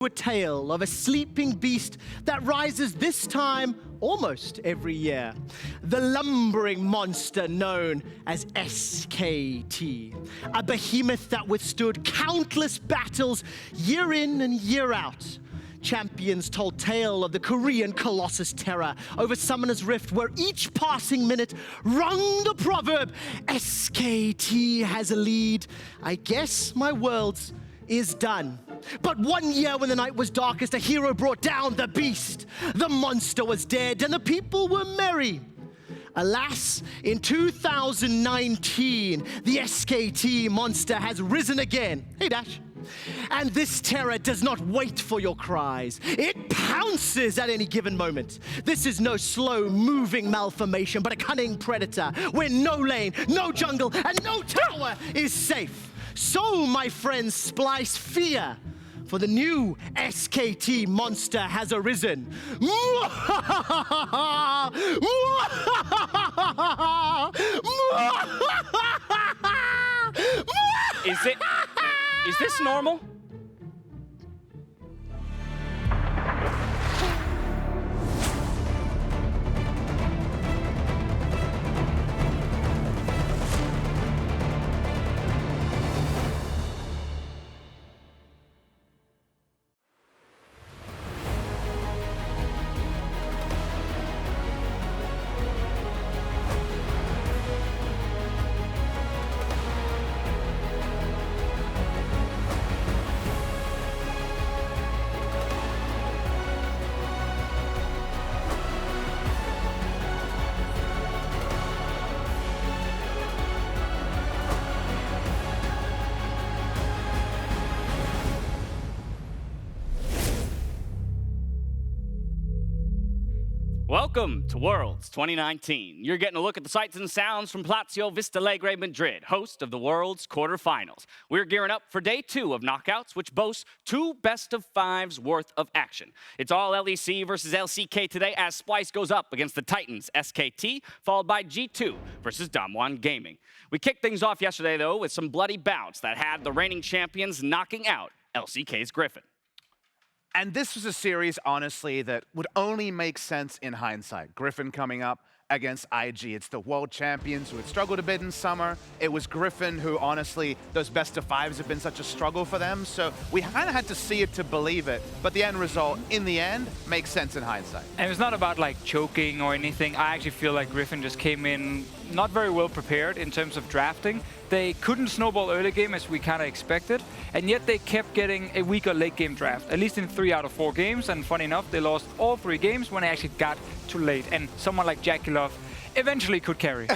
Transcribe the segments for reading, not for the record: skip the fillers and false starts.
A tale of a sleeping beast that rises this time almost every year. The lumbering monster known as SKT. A behemoth that withstood countless battles year in and year out. Champions told tale of the Korean Colossus terror over Summoner's Rift, where each passing minute rung the proverb, SKT has a lead. I guess my world's is done. But 1 year when the night was darkest, a hero brought down the beast. The monster was dead and the people were merry. Alas, in 2019, the SKT monster has risen again. Hey, Dash. And this terror does not wait for your cries. It pounces at any given moment. This is no slow-moving malformation, but a cunning predator where no lane, no jungle, and no tower is safe. So, my friends, splice fear, for the new SKT monster has arisen. Is this normal? Welcome to Worlds 2019. You're getting a look at the sights and sounds from Palazzo Vistalegre, Madrid, host of the Worlds quarterfinals. We're gearing up for day 2 of knockouts, which boasts 2 best-of-5s worth of action. It's all LEC versus LCK today as Splice goes up against the Titans SKT, followed by G2 versus Damwon Gaming. We kicked things off yesterday, though, with some bloody bouts that had the reigning champions knocking out LCK's Griffin. And this was a series, honestly, that would only make sense in hindsight. Griffin coming up against IG. It's the world champions who had struggled a bit in summer. It was Griffin who, honestly, those best-of-5s have been such a struggle for them. So we kind of had to see it to believe it. But the end result, in the end, makes sense in hindsight. And it's not about like choking or anything. I actually feel like Griffin just came in not very well prepared in terms of drafting. They couldn't snowball early game as we kind of expected, and yet they kept getting a weaker late game draft, at least in 3 out of 4 games, and funny enough, they lost all 3 games when they actually got too late, and someone like Jackie Love eventually could carry.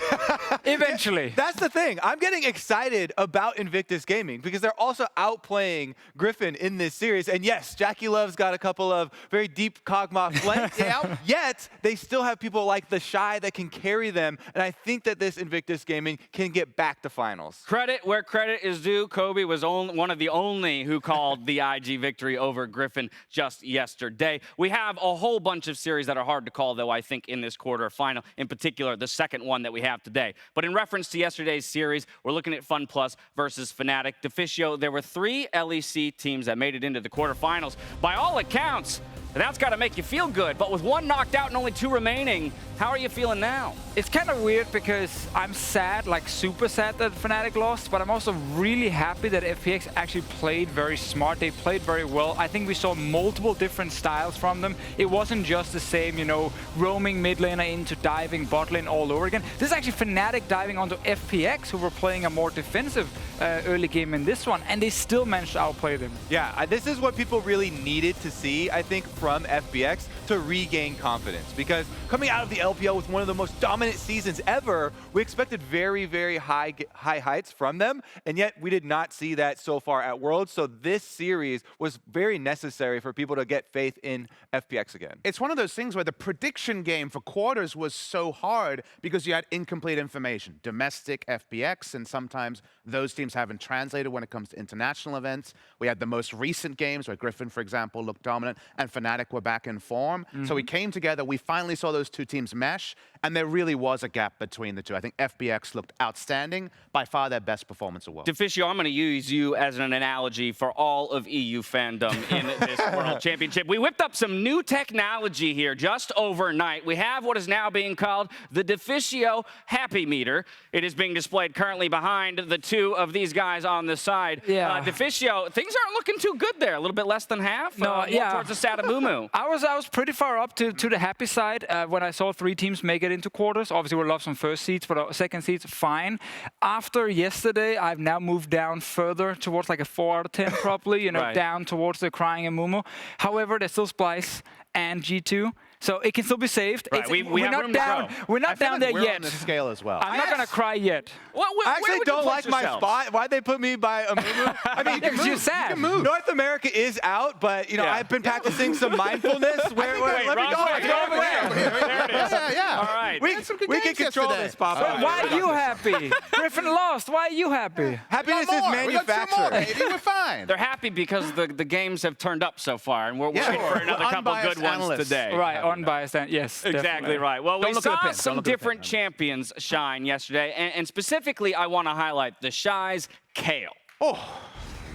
Eventually. That's the thing. I'm getting excited about Invictus Gaming because they're also outplaying Griffin in this series. And yes, Jackie Love's got a couple of very deep Kog'Maw flanks, yet they still have people like the Shy that can carry them. And I think that this Invictus Gaming can get back to finals. Credit where credit is due. Kobe was one of the only who called the IG victory over Griffin just yesterday. We have a whole bunch of series that are hard to call, though, I think, in this quarterfinal, in particular the second one that we have today. But in reference to yesterday's series, we're looking at FunPlus versus Fnatic. Deficio, there were 3 LEC teams that made it into the quarterfinals. By all accounts, that's got to make you feel good. But with 1 knocked out and only 2 remaining, how are you feeling now? It's kind of weird because I'm sad, like super sad that Fnatic lost, but I'm also really happy that FPX actually played very smart. They played very well. I think we saw multiple different styles from them. It wasn't just the same, you know, roaming mid laner into diving bot lane all over again. This is actually Fnatic diving onto FPX, who were playing a more defensive early game in this one, and they still managed to outplay them. Yeah, this is what people really needed to see, I think, from FPX to regain confidence. Because coming out of the LPL with one of the most dominant seasons ever, we expected very, very high heights from them, and yet we did not see that so far at Worlds. So this series was very necessary for people to get faith in FPX again. It's one of those things where the prediction game for quarters was so hard because you had incomplete information. Domestic FPX, and sometimes those teams haven't translated when it comes to international events. We had the most recent games where Griffin, for example, looked dominant, and Fnatic Fnatic were back in form. So we came together, we finally saw those two teams mesh, and there really was a gap between the two. I think FBX looked outstanding, by far their best performance of World. Deficio, I'm going to use you as an analogy for all of EU fandom in this World Championship. We whipped up some new technology here just overnight. We have what is now being called the Deficio Happy Meter. It is being displayed currently behind the two of these guys on the side. Yeah. Deficio, things aren't looking too good there. A little bit less than half. No, more towards the Sadamumu. I was pretty far up to the happy side when I saw 3 teams make it into quarters. Obviously, we lost some first seeds, but second seeds, fine. After yesterday, I've now moved down further towards like a 4 out of 10 probably, you know, Right. down towards the Crying and Mumu. However, there's still Splice and G2. So it can still be saved. Right, we we're have not room to down. grow. We're I not feel down like there we're yet. on the scale as well. I'm not gonna cry yet. I actually don't like my spot. Why'd they put me by Amumu? I mean, Because you're sad. North America is out, but you know, Yeah. I've been practicing some mindfulness. Wait, Wait, let me Ron's go. back. Go over there. There it is. Yeah. All right. We had some good can games control yesterday. this, Papa. Why are you happy? Griffin lost. Why are you happy? Happiness is We got 2 more, manufactured. baby. We're fine. They're happy because the games have turned up so far, and we're Yeah. waiting for another We're couple unbiased good ones analysts. today. Right, unbiased. Yes, Exactly definitely. right. Well, we Don't look at the saw pin. Don't some look at the different pin. champions shine yesterday, and specifically, I want to highlight the Shy's Kale.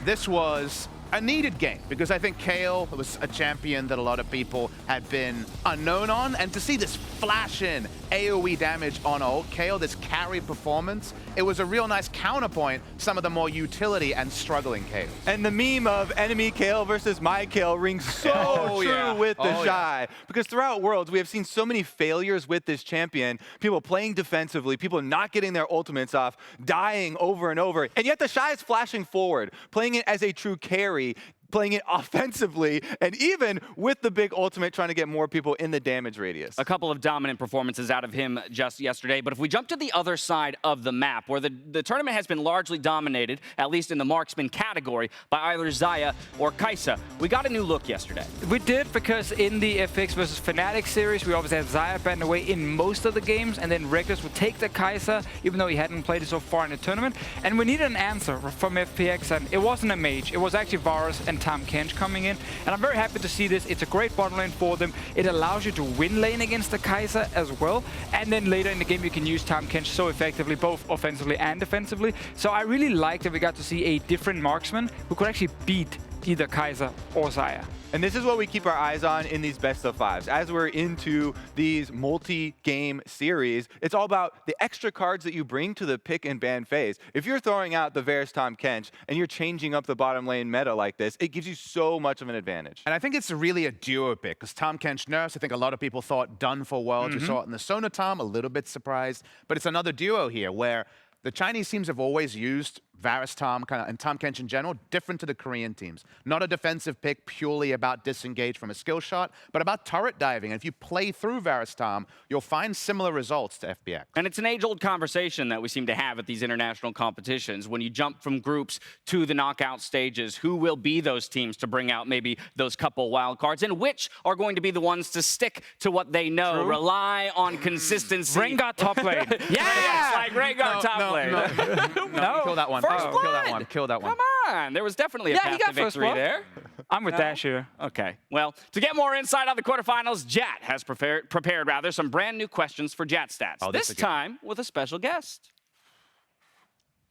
This was a needed game because I think Kale was a champion that a lot of people had been unknown on, and to see this flash in AoE damage on ult, Kale, this carry performance, it was a real nice counterpoint to some of the more utility and struggling Kale. And the meme of enemy Kale versus my Kale rings so Oh, true yeah. with the Oh, Shy. Because throughout Worlds, we have seen so many failures with this champion. People playing defensively, people not getting their ultimates off, dying over and over. And yet the Shy is flashing forward, playing it as a true carry, playing it offensively, and even with the big ultimate, trying to get more people in the damage radius. A couple of dominant performances out of him just yesterday. But if we jump to the other side of the map, where the tournament has been largely dominated, at least in the marksman category, by either Zaya or Kaisa, we got a new look yesterday. We did, because in the FX versus Fnatic series, we obviously had Zaya banned away in most of the games, and then Reckless would take the Kaisa, even though he hadn't played it so far in the tournament. And we needed an answer from FPX, and it wasn't a mage. It was actually Varus and Tahm Kench coming in. And I'm very happy to see this. It's a great bottom lane for them. It allows you to win lane against the Kaisa as well. And then later in the game, you can use Tahm Kench so effectively, both offensively and defensively. So I really like that we got to see a different marksman who could actually beat either Kaisa or Zaya. And this is what we keep our eyes on in these best of fives. As we're into these multi-game series, it's all about the extra cards that you bring to the pick and ban phase. If you're throwing out the Varus Tahm Kench and you're changing up the bottom lane meta like this, it gives you so much of an advantage. And I think it's really a duo pick because Tahm Kench nerfs, I think a lot of people thought done for Worlds. We saw it in the Sona Tahm, a little bit surprised. But it's another duo here where the Chinese teams have always used Varus Tahm and Tahm Kench in general, different to the Korean teams. Not a defensive pick purely about disengage from a skill shot, but about turret diving. And if you play through Varus Tahm, you'll find similar results to FBX. And it's an age-old conversation that we seem to have at these international competitions. When you jump from groups to the knockout stages, who will be those teams to bring out maybe those couple wild cards, and which are going to be the ones to stick to what they know, rely on consistency. Rengar top lane. Yes, like Rengar top lane. No, kill that one. First Kill that blood. one. Kill that one. Come on, there was definitely a Yeah, he path got to first victory blood. there. I'm with Dash here. Okay, well, to get more insight on the quarterfinals, Jat has prepared some brand new questions for Jat Stats. Oh, this this again. time with a special guest.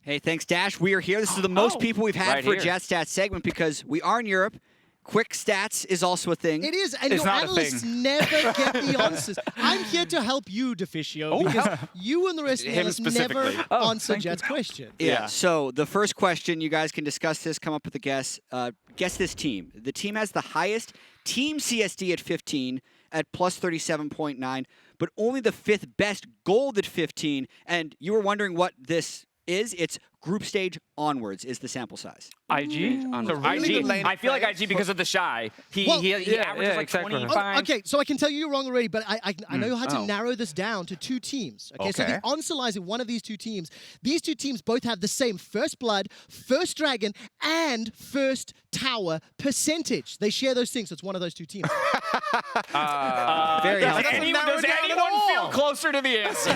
Hey, thanks, Dash. We are here. This is the most people we've had right for a here. Jet Stats segment because we are in Europe. Quick stats is also a thing. It is, and It's your not a analysts thing. never get the answers. I'm here to help you, Deficio, because you and the rest of the Him analysts never specifically. answer thank you. Jet's question. Yeah. So the first question, you guys can discuss this, come up with a guess. Guess this team. The team has the highest team CSD at 15 at plus 37.9, but only the 5th best gold at 15. And you were wondering what this is. It's group stage onwards is the sample size. IG? On So really IG, good lane I feel like plays. IG because of the Shy. He yeah, averages like exactly. 25. Okay, so I can tell you you're wrong already, but I know how to narrow this down to 2 teams. Okay, so the Okay. Onsel in one of these 2 teams. These 2 teams both have the same first blood, first dragon, and first tower percentage. They share those things, so it's one of those 2 teams. Very Does helpful. anyone feel closer to the answer?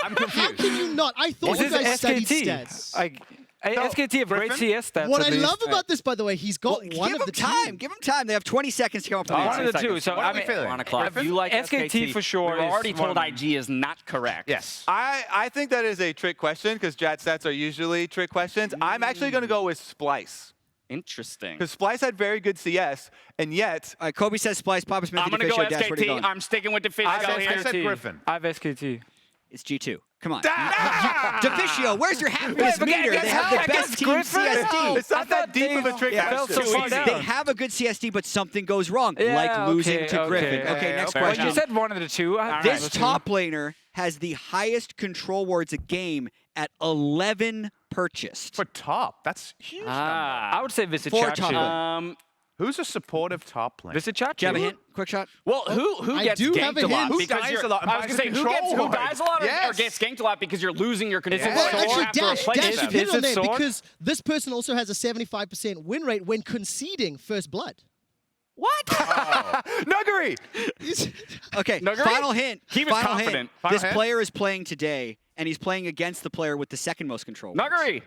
I'm How confused. can you not? I thought you Is this guys studied SKT? stats. SKT have great CS stats. What at I least. love about this, by the way, he's got one give of him the time. two. Give him time. They have 20 seconds to come up with an One answer. of the two. So What I are we mean, feeling? 1 o'clock. You like SKT for sure We've is already told one. IG is not correct. Yes. I think that is a trick question because Jat stats are usually trick questions. I'm actually going to go with Splice. Interesting. Because Splice had very good CS, and yet All right, Kobe says Splice, Papa Smith, I'm going to go Dash, where are you SKT. going? I'm sticking with Deficio I here. said Griffin. I have SKT. It's G2. Come on. Deficio, where's your happiness but meter? against They have the against best team Griffin? CSD. it's not that deep of a trick Yeah, felt question. so far down. They have a good CSD, but something goes wrong, Yeah, like losing okay, to Griffin. okay. Okay, next Fair question. Well, you said one of the two. This top laner has the highest control wards a game at 11 purchased. For top, that's huge. Ah. I would say For top Visichachi. Who's a supportive top lane? Visichachi. Do you have a hint? Quick shot. Well, who I gets do have ganked a a lot? hint. Who Because dies you're- a lot and I was buys going to say, control who ward? dies a lot or Yes. gets ganked a lot because you're losing your control. it Well, Sword? actually, Have to Dash, replace Dash, them. you've hit Is on it there Sword? because this person also has a 75% win rate when conceding first blood. What? Nuggery! Okay, Nuggery? final hint. He was Final confident. hint. Final This hint? player is playing today, and he's playing against the player with the second most control. Nuggery.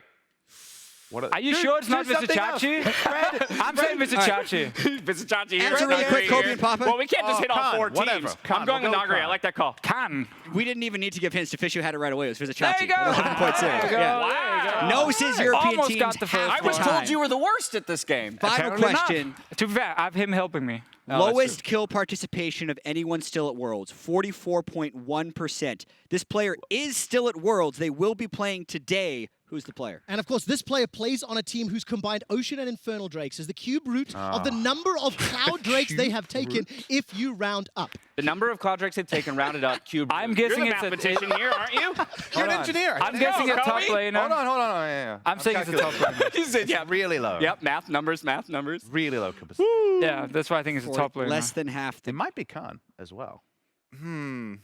Are you sure it's not something else. Visichachi? I'm saying Visichachi. Visichachi here. Answer really Nuggery quick, Kobe here. and Papa. Well, we can't just hit all Khan, 4 whatever. teams. Khan, I'm going we'll with go Nuggery. I Khan. like that call. Can. We didn't even need to give hints. Deficio had it right away. It was Visichachi. There you go. At 11.2. There you go. Yeah. Wow. No Cis European Almost teams got the first have I was the told time. you were the worst at this game. Final Apparently not. question. To be fair, I have him helping me. Lowest kill participation of anyone still at Worlds, 44.1%. This player is still at Worlds. They will be playing today. Who's the player? And of course, this player plays on a team who's combined Ocean and Infernal Drakes as the cube root of the number of Cloud Drakes they have taken if you round up. The number of Cloud Drakes they've taken rounded up. Cube. I'm guessing You're the it's a- mathematician here, aren't you? You're an engineer. I'm guessing a top Kobe? laner. Hold on. Yeah. I'm saying it's a top laner. He said, yeah. Really low. Yep, math numbers. Really low capacity. Yeah, that's why I think it's a top laner. Less than half. It might be Khan as well. You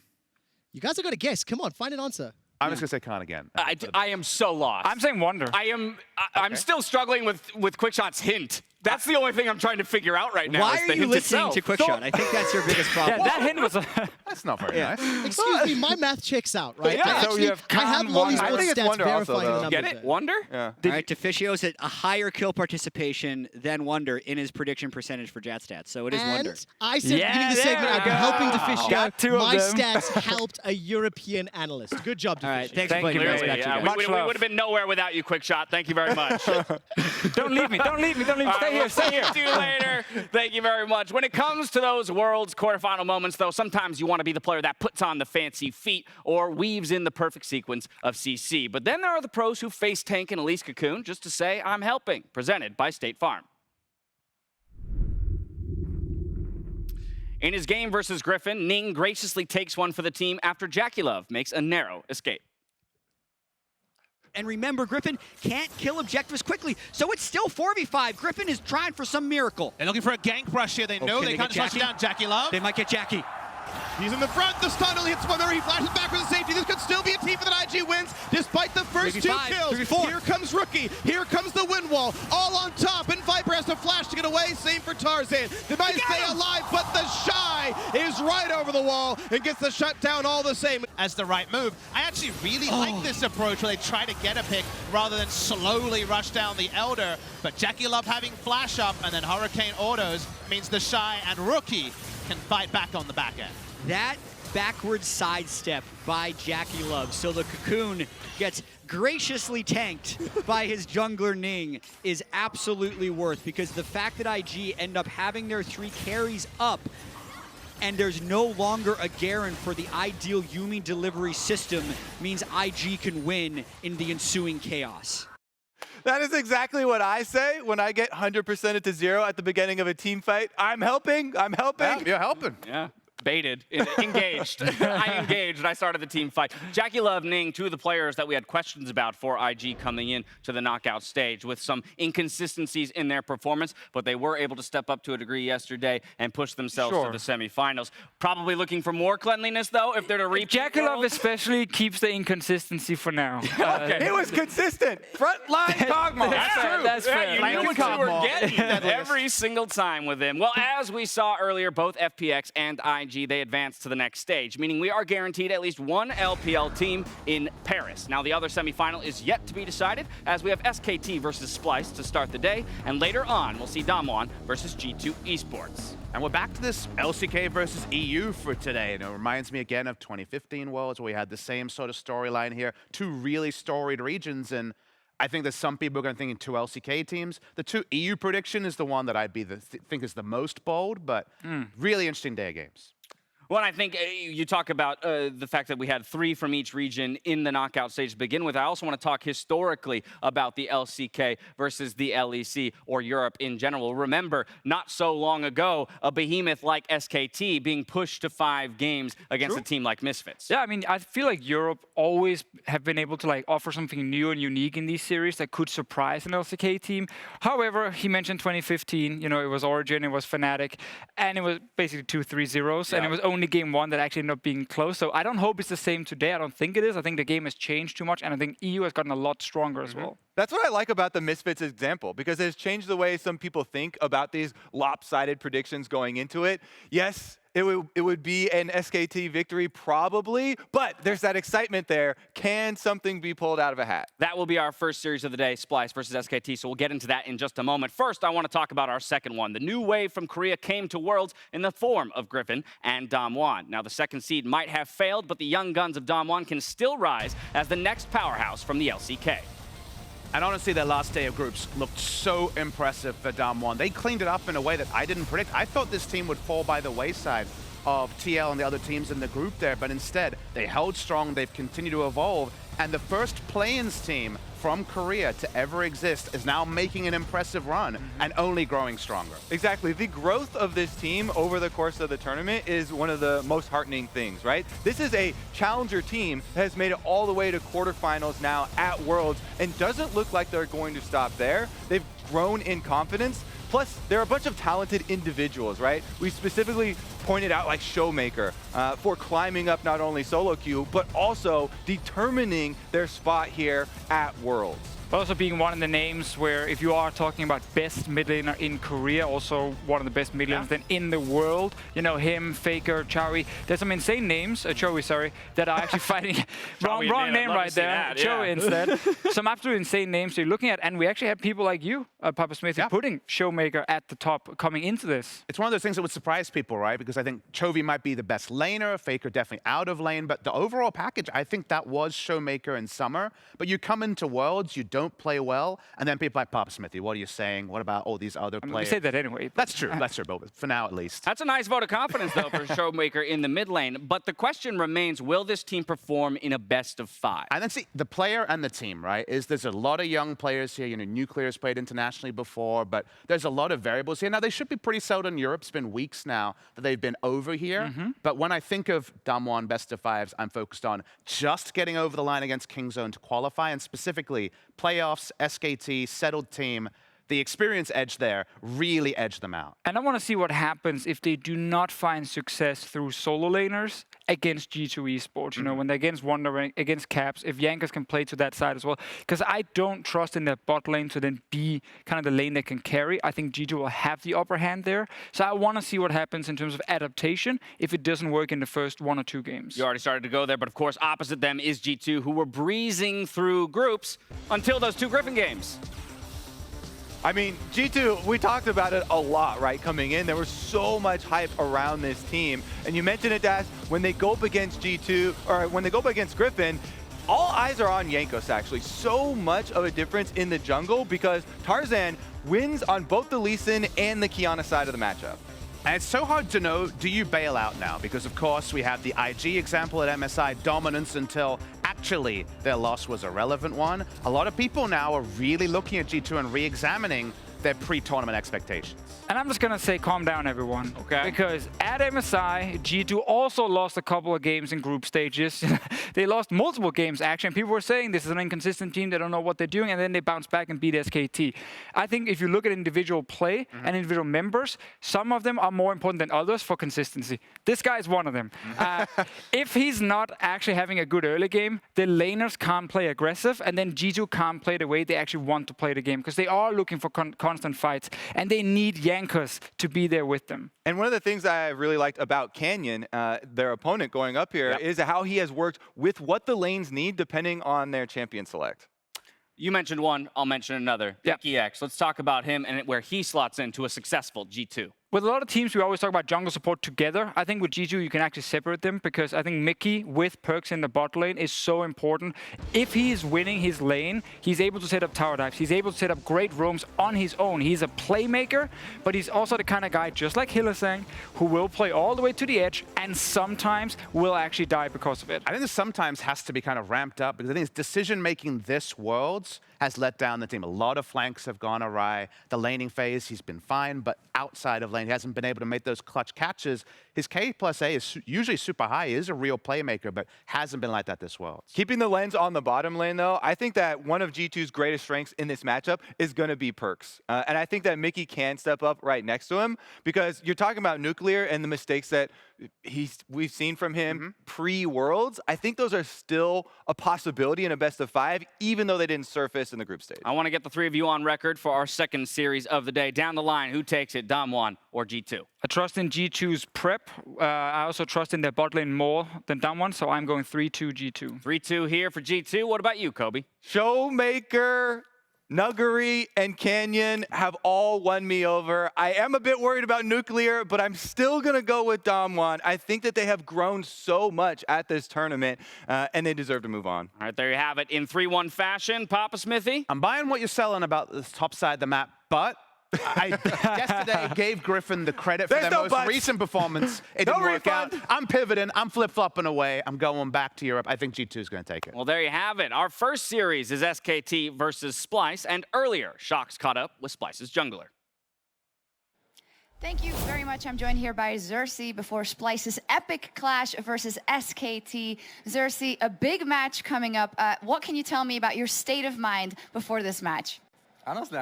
guys have got to guess. Come on, find an answer. I'm just going to say Khan again. I am so lost. I'm saying Wonder. I'm still struggling with Quickshot's hint. That's the only thing I'm trying to figure out right now. Why is are the you hint listening itself. to Quickshot? I think that's your biggest problem. Yeah, that hint was a... That's not very Yeah. nice. Excuse me, my math checks out, right? Yeah, I so actually, you have I have Khan, Lolly Wonder. I Sports think it's stats Wonder also, verifying the though. numbers Get it? there. Wonder? Yeah. All right, Deficio's at a higher kill participation than Wonder in his prediction percentage for Jat Stats, so it is Wonder. And I said at the beginning of the Yeah, segment, there I've been we helping go. Deficio. Got two of My them. stats helped a European analyst. Good job, Deficio. All right, thanks for Thank playing you, your best Clearly, back Yeah, to you we, guys. we, Much love. would have been nowhere without you, Quickshot. Thank you very much. Don't leave me. Don't leave me. Don't leave me. Stay here. Stay here. See you later. Thank you very much. When it comes to those Worlds quarterfinal moments, though, sometimes you want to be the player that puts on the fancy feet or weaves in the perfect sequence of CC. But then there are the pros who face Tank and Elise Cocoon just to say, I'm helping. Presented by State Farm. In his game versus Griffin, Ning graciously takes one for the team after Jackie Love makes a narrow escape. And remember, Griffin can't kill objectives quickly, so it's still 4v5. Griffin is trying for some miracle. They're looking for a gank rush here. They know can they they can't get just rush Jackie? down Jackie Love. They might get Jackie. He's in the front. The stun only hits one. He flashes back for the safety. This could still be a team for that IG wins, despite the first 3v5, two kills. 3v4. Here comes Rookie. Here comes the wind wall. All on top. And Viper has to flash to get away. Same for Tarzan. They might stay alive, but the Shy is right over the wall and gets the shutdown all the same. As the right move. I actually really like this approach where they try to get a pick rather than slowly rush down the Elder. But Jackie Love having flash up and then Hurricane autos means the Shy and Rookie can fight back on the back end. That backward sidestep by Jackie Love, so the Cocoon gets graciously tanked by his jungler Ning, is absolutely worth, because the fact that IG end up having their 3 carries up and there's no longer a Garen for the ideal Yuumi delivery system means IG can win in the ensuing chaos. That is exactly what I say when I get 100% it to 0 at the beginning of a team fight. I'm helping. I'm helping. Yeah, you're helping. Yeah. Baited, engaged. I engaged, and I started the team fight. Jackie Love, Ning, 2 of the players that we had questions about for IG coming in to the knockout stage with some inconsistencies in their performance, but they were able to step up to a degree yesterday and push themselves to the semifinals. Probably looking for more cleanliness, though, if they're to reach. Jackie Love especially keeps the inconsistency for now. Okay. He was consistent. Frontline Kog'Maw. That's fair. That's fair. You knew what you were getting every single time with him. Well, as we saw earlier, both FPX and IG IG, they advance to the next stage, meaning we are guaranteed at least one LPL team in Paris. Now, the other semifinal is yet to be decided, as we have SKT versus Splice to start the day, and later on, we'll see Damwon versus G2 Esports. And we're back to this LCK versus EU for today. And it reminds me again of 2015 Worlds, where we had the same sort of storyline here. Two really storied regions, and I think that some people are going to think in two LCK teams. The two EU prediction is the one that I'd think is the most bold, but really interesting day of games. Well, I think you talk about the fact that we had 3 from each region in the knockout stage to begin with. I also want to talk historically about the LCK versus the LEC, or Europe in general. Remember, not so long ago, a behemoth like SKT being pushed to 5 games against a team like Misfits. Yeah, I mean, I feel like Europe always have been able to like offer something new and unique in these series that could surprise an LCK team. However, he mentioned 2015, you know, it was Origin, it was Fnatic, and it was basically 2-3-0s, and it was only game 1 that actually ended up being close. So I don't hope it's the same today. I don't think it is. I think the game has changed too much, and I think EU has gotten a lot stronger as well. That's what I like about the Misfits example, because it's changed the way some people think about these lopsided predictions going into it. Yes, it would be an SKT victory probably, but there's that excitement there. Can something be pulled out of a hat? That will be our first series of the day, Splice versus SKT, so we'll get into that in just a moment. First, I want to talk about our second one. The new wave from Korea came to Worlds in the form of Griffin and Damwon. Now, the second seed might have failed, but the young guns of Damwon can still rise as the next powerhouse from the LCK. And honestly, their last day of groups looked so impressive for Damwon. They cleaned it up in a way that I didn't predict. I thought this team would fall by the wayside of TL and the other teams in the group there, but instead, they held strong, they've continued to evolve, and the first play-ins team from Korea to ever exist is now making an impressive run and only growing stronger. Exactly. The growth of this team over the course of the tournament is one of the most heartening things, right? This is a challenger team that has made it all the way to quarterfinals now at Worlds and doesn't look like they're going to stop there. They've grown in confidence. Plus, there are a bunch of talented individuals, right? We specifically pointed out like Showmaker for climbing up not only solo queue, but also determining their spot here at Worlds. But also being one of the names where, if you are talking about best mid laner in Korea, also one of the best mid laners then in the world, you know, him, Faker, Chowi, there's some insane names, Chowi, sorry, that are actually fighting, wrong name right there, Chowi instead. Some absolutely insane names you're looking at, and we actually have people like you, Papa Smith, putting Showmaker at the top coming into this. It's one of those things that would surprise people, right? Because I think Chovy might be the best laner, Faker definitely out of lane, but the overall package, I think that was Showmaker in summer. But you come into Worlds, you don't play well, and then people like Papa Smithy, what are you saying? What about all these other players? We say that anyway. That's true, but for now at least. That's a nice vote of confidence, though, for Showmaker in the mid lane. But the question remains, will this team perform in a best of 5? And then see, the player and the team, right, there's a lot of young players here. You know, Nuclear's played internationally before, but there's a lot of variables here. Now, they should be pretty settled in Europe. It's been weeks now that they've been over here. But when I think of Damwon best of 5s, I'm focused on just getting over the line against Kingzone to qualify, and specifically playoffs, SKT, settled team. The experience edge there really edged them out. And I want to see what happens if they do not find success through solo laners against G2 Esports. You know, when they're against Wonder, against Caps, if Jankos can play to that side as well. Because I don't trust in that bot lane to then be kind of the lane that can carry. I think G2 will have the upper hand there. So I want to see what happens in terms of adaptation if it doesn't work in the first 1 or 2 games. You already started to go there, but of course, opposite them is G2, who were breezing through groups until those 2 Griffin games. I mean, G2, we talked about it a lot, right, coming in. There was so much hype around this team. And you mentioned it, Dash, when they go up against G2, or when they go up against Griffin, all eyes are on Jankos, actually. So much of a difference in the jungle because Tarzan wins on both the Lee Sin and the Kiana side of the matchup. And it's so hard to know, do you bail out now? Because, of course, we have the IG example at MSI, dominance until actually their loss was a relevant one. A lot of people now are really looking at G2 and re-examining their pre-tournament expectations. And I'm just going to say calm down, everyone. Okay. Because at MSI, G2 also lost a couple of games in group stages. They lost multiple games, actually. And people were saying this is an inconsistent team. They don't know what they're doing. And then they bounce back and beat SKT. I think if you look at individual play and individual members, some of them are more important than others for consistency. This guy is one of them. If he's not actually having a good early game, the laners can't play aggressive. And then G2 can't play the way they actually want to play the game. Because they are looking for constant fights, and they need Jankos to be there with them. And one of the things I really liked about Canyon, their opponent going up here, is how he has worked with what the lanes need depending on their champion select. You mentioned one, I'll mention another. EX. Let's talk about him and where he slots into a successful G2. With a lot of teams, we always talk about jungle support together. I think with G2, you can actually separate them because I think Mickey with perks in the bot lane is so important. If he is winning his lane, he's able to set up tower dives. He's able to set up great roams on his own. He's a playmaker, but he's also the kind of guy, just like Hylissang, who will play all the way to the edge and sometimes will actually die because of it. I think this sometimes has to be kind of ramped up because I think his decision-making this Worlds has let down the team. A lot of flanks have gone awry. The laning phase, he's been fine, but outside of lane, he hasn't been able to make those clutch catches. His K+A is usually super high. He is a real playmaker, but hasn't been like that this Worlds. Keeping the lens on the bottom lane, though, I think that one of G2's greatest strengths in this matchup is going to be perks. And I think that Mickey can step up right next to him because you're talking about Nuclear and the mistakes that we've seen from him pre-Worlds. I think those are still a possibility in a best of 5, even though they didn't surface in the group stage. I want to get the three of you on record for our second series of the day. Down the line, who takes it, Damwon or G2? I trust in G2's prep. I also trust in their bot lane more than Damwon, so I'm going 3-2 G2. 3-2 here for G2. What about you, Kobe? Showmaker, Nuggery, and Canyon have all won me over. I am a bit worried about Nuclear, but I'm still going to go with Damwon. I think that they have grown so much at this tournament, and they deserve to move on. All right, there you have it in 3-1 fashion. Papa Smithy? I'm buying what you're selling about this top side of the map, but I yesterday gave Griffin the credit for their most recent performance. It didn't work out. I'm pivoting. I'm flip-flopping away. I'm going back to Europe. I think G2 is going to take it. Well, there you have it. Our first series is SKT versus Splyce, and earlier, Shox caught up with Splyce's jungler. Thank you very much. I'm joined here by Xerxes before Splyce's epic clash versus SKT. Xerxes, a big match coming up. What can you tell me about your state of mind before this match? Honestly,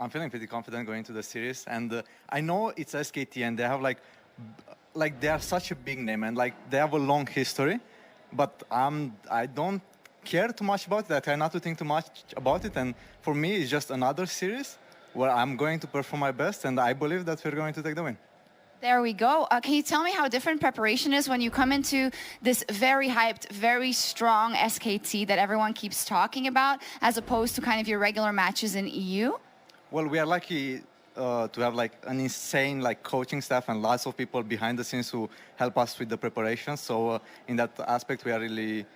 I'm feeling pretty confident going to the series, and I know it's SKT, and they have like they are such a big name, and like they have a long history, but I don't care too much about it. I try not to think too much about it, and for me, it's just another series where I'm going to perform my best, and I believe that we're going to take the win. There we go. Can you tell me how different preparation is when you come into this very hyped, very strong SKT that everyone keeps talking about, as opposed to kind of your regular matches in EU? Well, we are lucky to have like an insane like coaching staff and lots of people behind the scenes who help us with the preparation. So in that aspect, we are really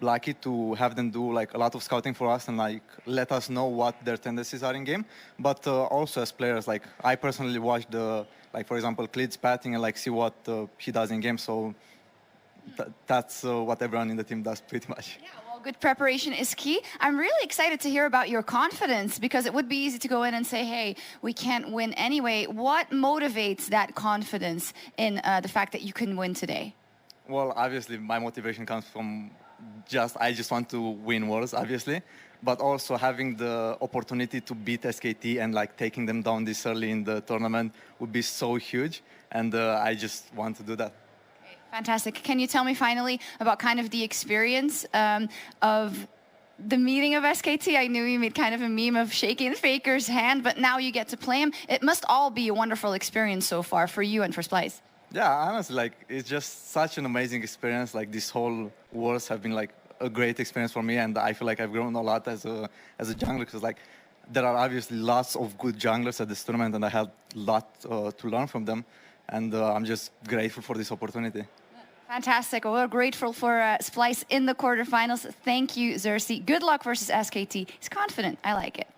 lucky to have them do like a lot of scouting for us and like let us know what their tendencies are in game. But also as players, like I personally watch the like for example Klid's patting and like see what he does in game. So that's what everyone in the team does pretty much. Yeah. Good preparation is key. I'm really excited to hear about your confidence because it would be easy to go in and say, hey, we can't win anyway. What motivates that confidence in the fact that you can win today? Well, obviously, my motivation comes from I just want to win Worlds, obviously, but also having the opportunity to beat SKT and like taking them down this early in the tournament would be so huge. And I just want to do that. Fantastic. Can you tell me finally about kind of the experience of the meeting of SKT? I knew you made kind of a meme of shaking Faker's hand, but now you get to play him. It must all be a wonderful experience so far for you and for Splyce. Yeah, honestly, like it's just such an amazing experience. Like this whole Worlds have been like a great experience for me, and I feel like I've grown a lot as a jungler because like there are obviously lots of good junglers at this tournament, and I had a lot to learn from them. And I'm just grateful for this opportunity. Fantastic. Well, we're grateful for Splyce in the quarterfinals. Thank you, Xerxes. Good luck versus SKT. He's confident. I like it.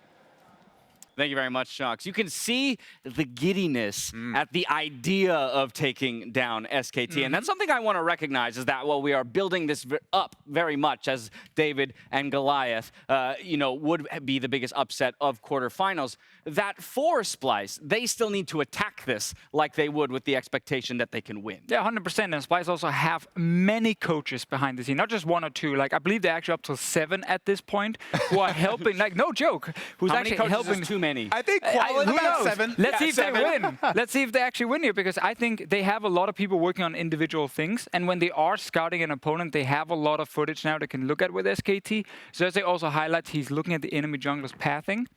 Thank you very much, Shox. You can see the giddiness at the idea of taking down SKT. And that's something I want to recognize is that while we are building this up very much as David and Goliath, would be the biggest upset of quarterfinals, that for Splyce, they still need to attack this like they would with the expectation that they can win. Yeah, 100%. And Splyce also have many coaches behind the scene, not just 1 or 2. Like I believe they're actually up to 7 at this point who are helping, like no joke, who's How actually many coaches helping. Is too many. I think quality who knows? 7. Let's see if they win. Let's see if they actually win here, because I think they have a lot of people working on individual things, and when they are scouting an opponent, they have a lot of footage now they can look at with SKT. So as they also highlight, he's looking at the enemy jungler's pathing.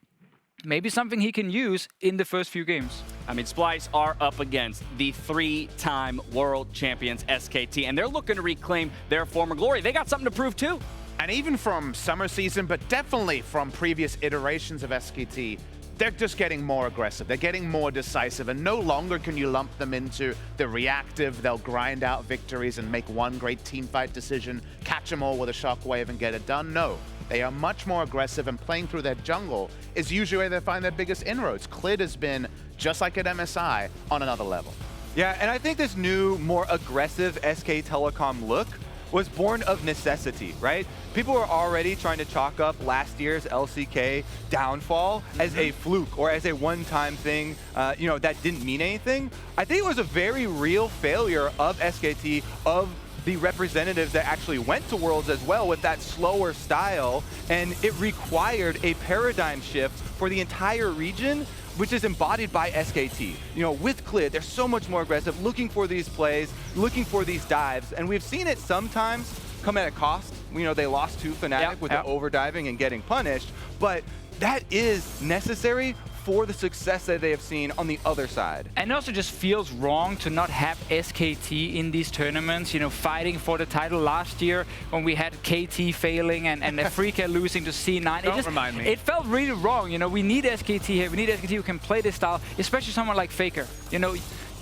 maybe something he can use in the first few games. I mean, Splice are up against the 3-time world champions SKT, and they're looking to reclaim their former glory. They got something to prove too. And even from summer season, but definitely from previous iterations of SKT, they're just getting more aggressive. They're getting more decisive, and no longer can you lump them into the reactive, they'll grind out victories and make one great teamfight decision, catch them all with a shockwave and get it done. No, they are much more aggressive, and playing through their jungle is usually where they find their biggest inroads. Clid has been, just like at MSI, on another level. Yeah, and I think this new, more aggressive SK Telecom look was born of necessity, right? People were already trying to chalk up last year's LCK downfall as a fluke or as a one-time thing, you know, that didn't mean anything. I think it was a very real failure of SKT, of the representatives that actually went to Worlds as well with that slower style, and it required a paradigm shift for the entire region, which is embodied by SKT. You know, with Clid, they're so much more aggressive, looking for these plays, looking for these dives, and we've seen it sometimes come at a cost. You know, they lost to Fnatic with the overdiving and getting punished, but that is necessary for the success that they have seen on the other side. And it also just feels wrong to not have SKT in these tournaments, you know, fighting for the title last year when we had KT failing and Afrika losing to C9. Don't remind me. It felt really wrong, you know, we need SKT here, we need SKT who can play this style, especially someone like Faker. You know,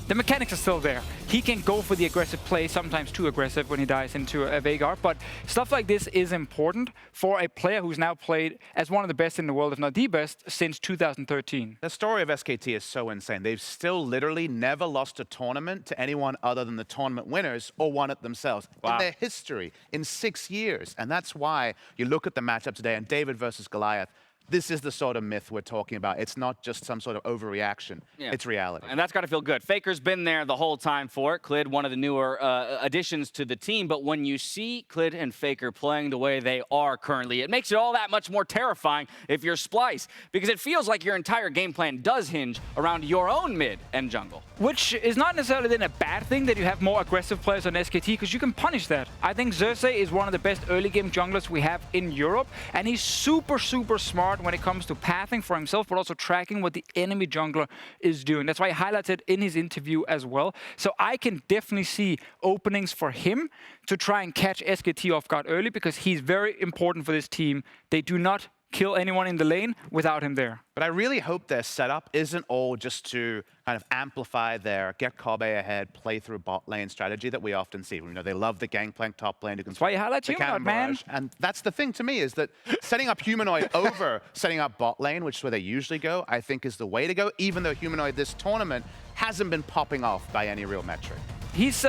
the mechanics are still there. He can go for the aggressive play, sometimes too aggressive when he dives into a Veigar, but stuff like this is important for a player who's now played as one of the best in the world, if not the best, since 2013. The story of SKT is so insane. They've still literally never lost a tournament to anyone other than the tournament winners or won it themselves in their history in 6 years. And that's why you look at the matchup today and David versus Goliath. This is the sort of myth we're talking about. It's not just some sort of overreaction. It's reality. And that's got to feel good. Faker's been there the whole time for it. Clid, one of the newer additions to the team. But when you see Clid and Faker playing the way they are currently, it makes it all that much more terrifying if you're Splice, because it feels like your entire game plan does hinge around your own mid and jungle. Which is not necessarily then a bad thing that you have more aggressive players on SKT, because you can punish that. I think Xerxes is one of the best early game junglers we have in Europe, and he's super, super smart when it comes to pathing for himself, but also tracking what the enemy jungler is doing. That's why he highlights it in his interview as well. So I can definitely see openings for him to try and catch SKT off guard early, because he's very important for this team. They do not kill anyone in the lane without him there. But I really hope their setup isn't all just to kind of amplify their get Kobe ahead, play through bot lane strategy that we often see. You know, they love the gangplank top lane. That's why you highlight Humanoid, man. And that's the thing to me, is that setting up Humanoid over setting up bot lane, which is where they usually go, I think is the way to go, even though Humanoid this tournament hasn't been popping off by any real metric. He's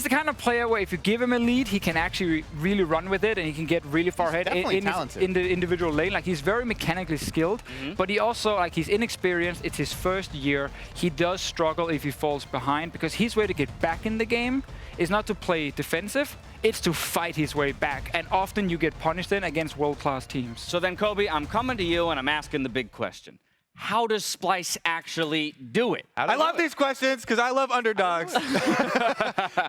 the kind of player where if you give him a lead, he can actually really run with it, and he can get really far ahead in the individual lane. Like, he's very mechanically skilled, but he also, like, he's inexperienced. It's his first year. He does struggle if he falls behind, because his way to get back in the game is not to play defensive, it's to fight his way back. And often you get punished then against world-class teams. So then, Kobe, I'm coming to you and I'm asking the big question. How does Splice actually do it? I love these questions because I love underdogs.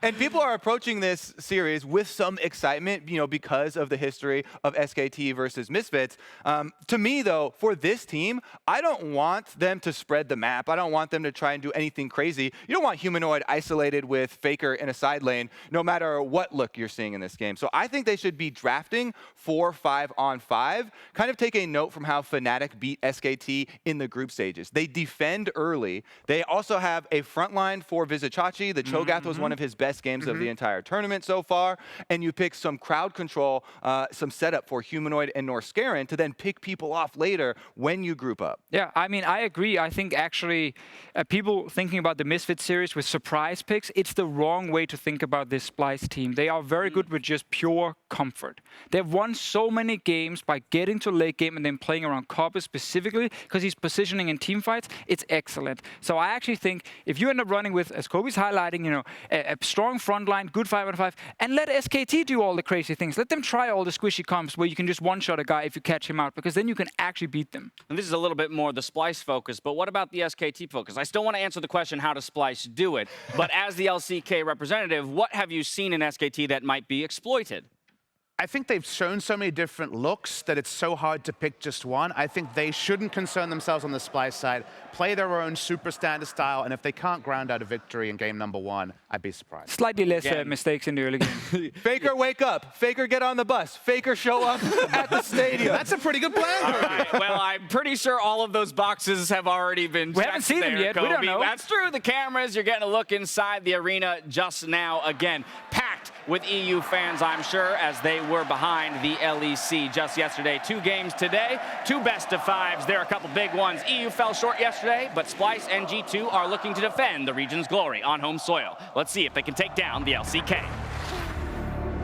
And people are approaching this series with some excitement, you know, because of the history of SKT versus Misfits. To me, though, for this team, I don't want them to spread the map. I don't want them to try and do anything crazy. You don't want Humanoid isolated with Faker in a side lane, no matter what look you're seeing in this game. So I think they should be drafting 4 5-on-5, kind of take a note from how Fnatic beat SKT in the group stages. They defend early. They also have a front line for Vizicachi. The Cho'Gath was one of his best games of the entire tournament so far. And you pick some crowd control, some setup for Humanoid and Norscarin to then pick people off later when you group up. Yeah, I mean, I agree. I think actually people thinking about the Misfit series with surprise picks, it's the wrong way to think about this Splice team. They are very good with just pure comfort. They've won so many games by getting to late game and then playing around Copper specifically, because he's positioning in team fights, it's excellent. So I actually think if you end up running with, as Kobe's highlighting, you know, a strong front line, good 5-on-5, and let SKT do all the crazy things. Let them try all the squishy comps where you can just one-shot a guy if you catch him out, because then you can actually beat them. And this is a little bit more the Splice focus, but what about the SKT focus? I still want to answer the question, how does Splice do it? But as the LCK representative, what have you seen in SKT that might be exploited? I think they've shown so many different looks that it's so hard to pick just one. I think they shouldn't concern themselves on the Splice side, play their own super standard style, and if they can't ground out a victory in game number 1, I'd be surprised. Slightly less mistakes in the early game. Faker, wake up. Faker, get on the bus. Faker, show up at the stadium. That's a pretty good plan. All right, well, I'm pretty sure all of those boxes have already been checked. We haven't seen them yet. Kobe. We don't know. That's true. The cameras, you're getting a look inside the arena just now. Again, packed with EU fans, I'm sure, as they were behind the LEC just yesterday. 2 games today, 2 best-of-5s. There are a couple big ones. EU fell short yesterday, but Splice and G2 are looking to defend the region's glory on home soil. Let's see if they can take down the LCK.